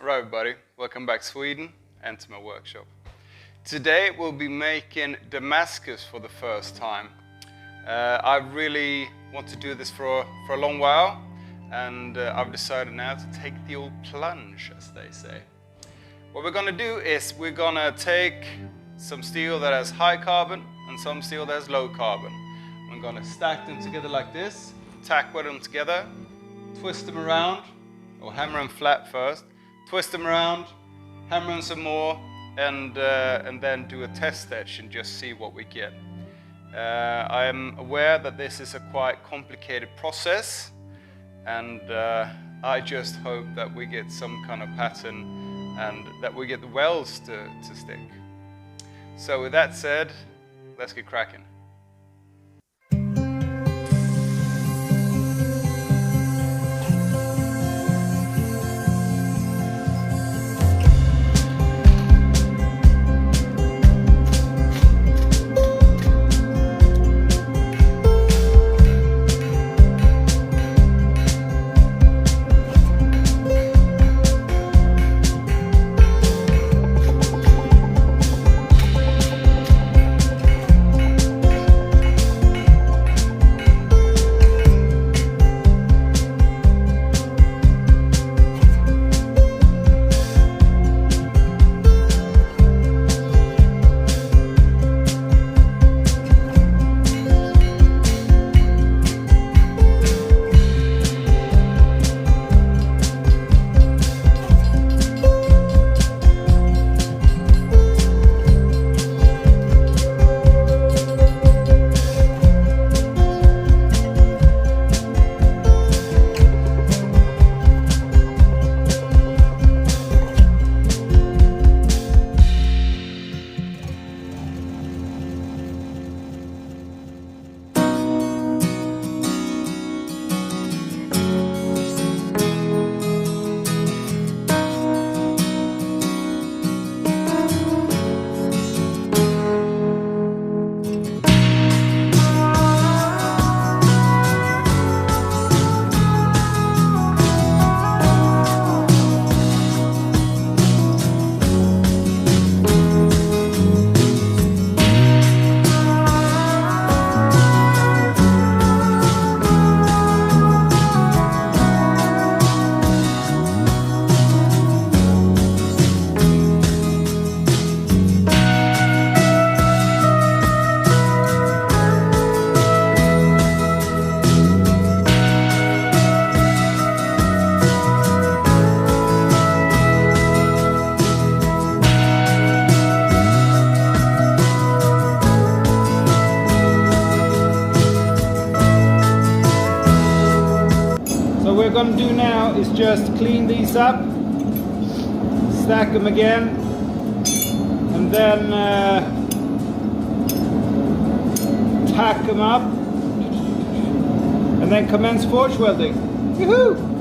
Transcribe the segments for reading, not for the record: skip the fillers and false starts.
Right, everybody, welcome back to Sweden and to my workshop. Today we'll be making Damascus for the first time. I really want to do this for a long while, and I've decided now to take the old plunge, as they say. What we're going to do is we're going to take some steel that has high carbon and some steel that has low carbon. I'm going to stack them together like this, tack weld them together, twist them around, or hammer them flat first, twist them around, hammer them some more, and then do a test etch and just see what we get. I am aware that this is a quite complicated process, and I just hope that we get some kind of pattern and that we get the welds to stick. So with that said, let's get cracking. What we're going to do now is just clean these up, stack them again, and then tack them up, and then commence forge welding. Woohoo!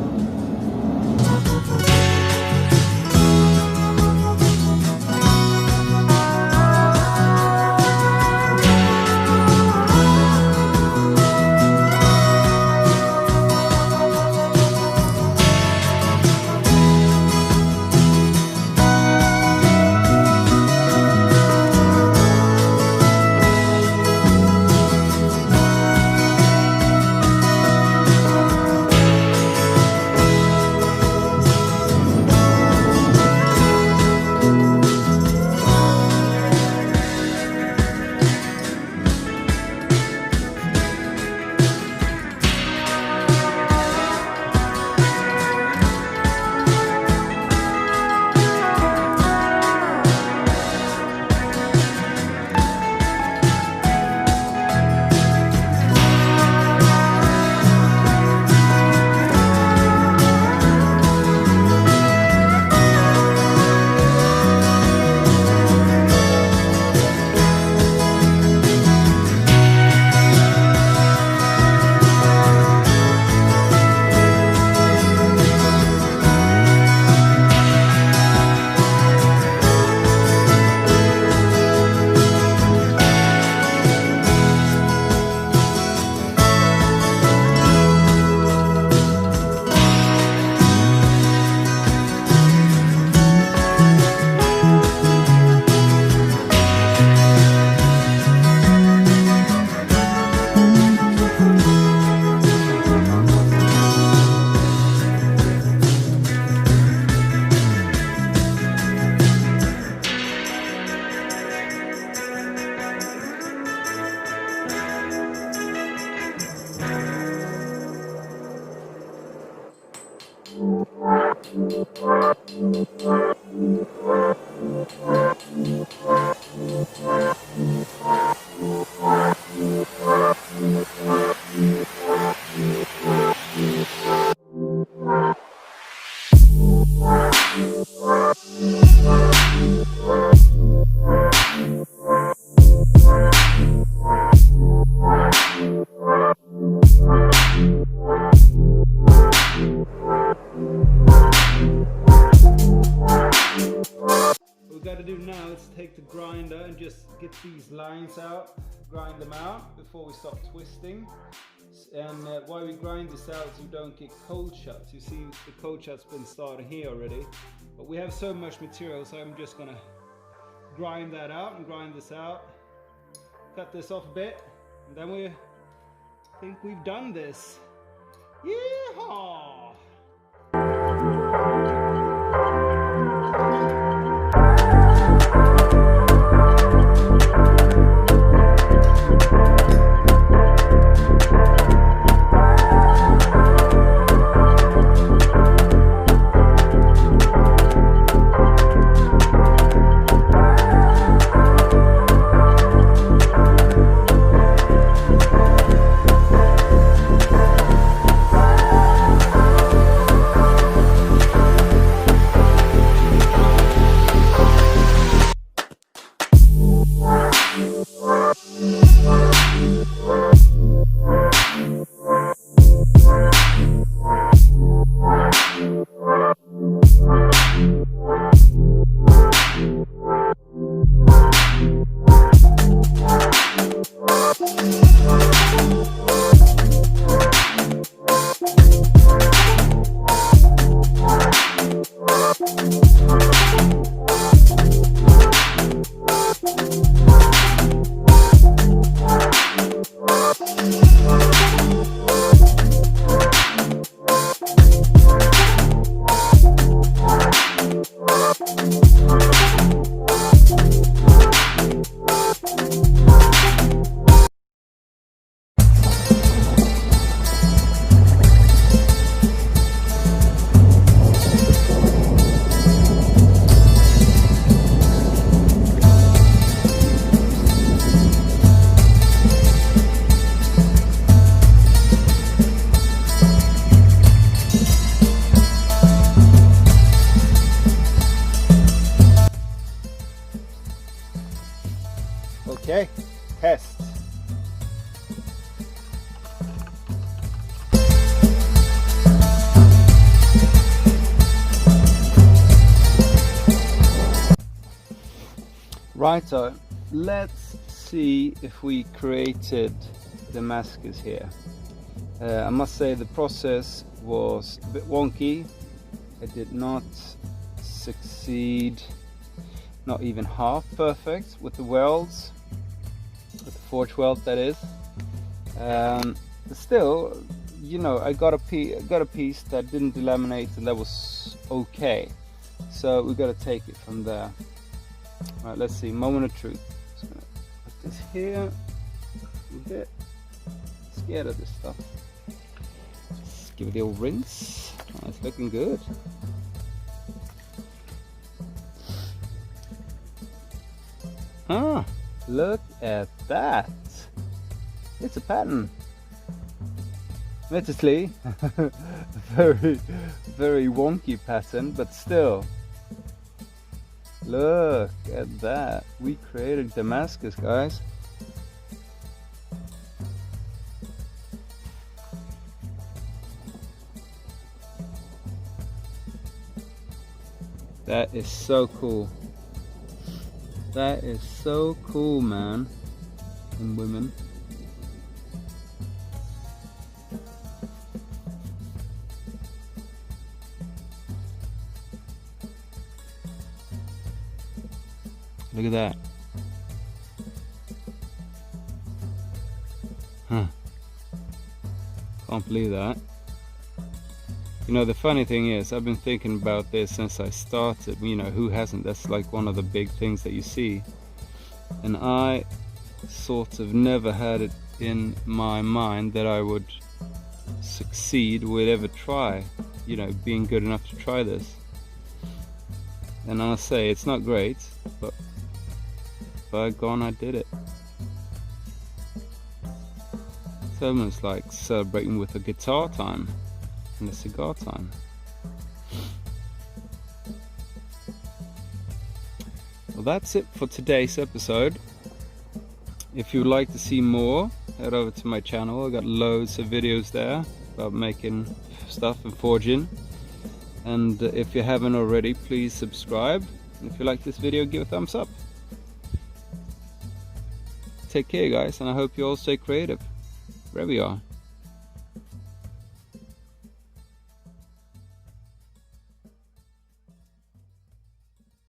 Take the grinder and just get these lines out, grind them out before we start twisting. And why we grind this out so you don't get cold shots. You see the cold shots been starting here already, but we have so much material, so I'm just gonna grind that out and grind this out, cut this off a bit, and then we think we've done this. Yeehaw! Okay, test. Right, so let's see if we created Damascus here. I must say the process was a bit wonky. I did not succeed, not even half perfect with the welds, with the forge weld that is. But still, you know, I got a piece that didn't delaminate, and that was okay. So we got to take it from there. All right, let's see. Moment of truth. Just gonna put this here. I'm a bit scared of this stuff. Just give it the old rinse. Oh, it's looking good. Ah, look at that. It's a pattern. Admittedly, very wonky pattern, but still. Look at that. We created Damascus, guys. That is so cool. That is so cool, man. And women. Look at that. Huh. Can't believe that. You know, the funny thing is, I've been thinking about this since I started. You know, who hasn't? That's like one of the big things that you see. And I sort of never had it in my mind that I would succeed, would ever try, you know, being good enough to try this. And I'll say it's not great, but by gone, I did it. It's almost like celebrating with a guitar time and a cigar time. Well, that's it for today's episode. If you'd like to see more, head over to my channel. I've got loads of videos there about making stuff and forging. And if you haven't already, please subscribe. And if you like this video, give a thumbs up. Take care, guys, and I hope you all stay creative wherever you are.